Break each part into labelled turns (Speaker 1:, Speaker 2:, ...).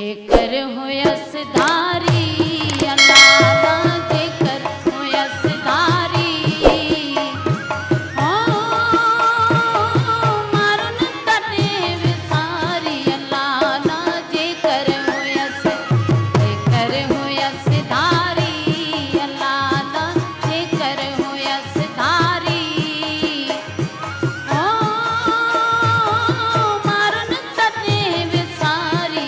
Speaker 1: जेकर हुयस धारी अल्लाह जेकर हुयस धारी मारुन तने विसारी अल्लाह जेकर हुयस धारी अल्लाह जेकर हुयस धारी मारुन तने विसारी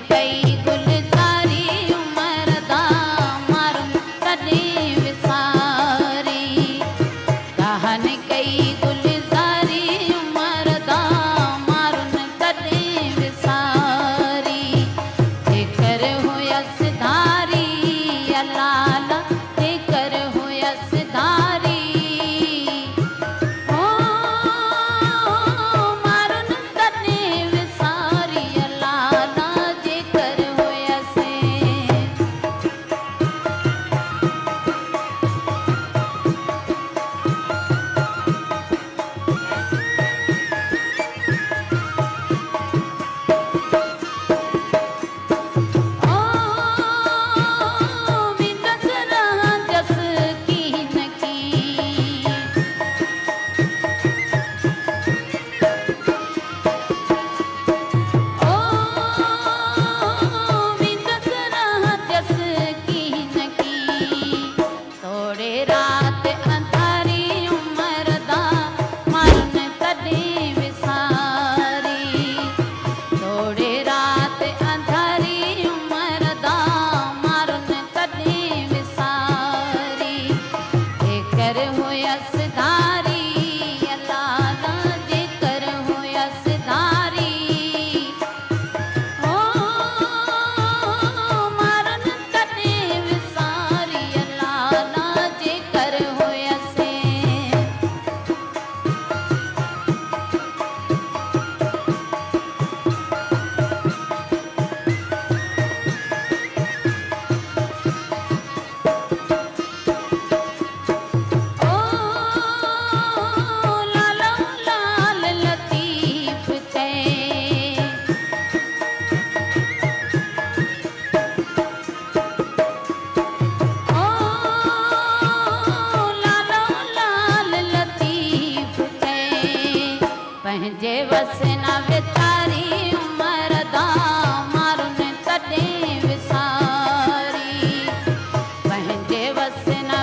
Speaker 1: कई गुलजारी उमर दा मारुन तने विसारी कहन कई गुलजारी उमर दा मारुन तने विसारी जेकर हुयस धारी अल्लाह जेकर हुयस धारी पंहिंजे वसना विचारी उमर दा मारुन तने विसारी पंहिंजे वसना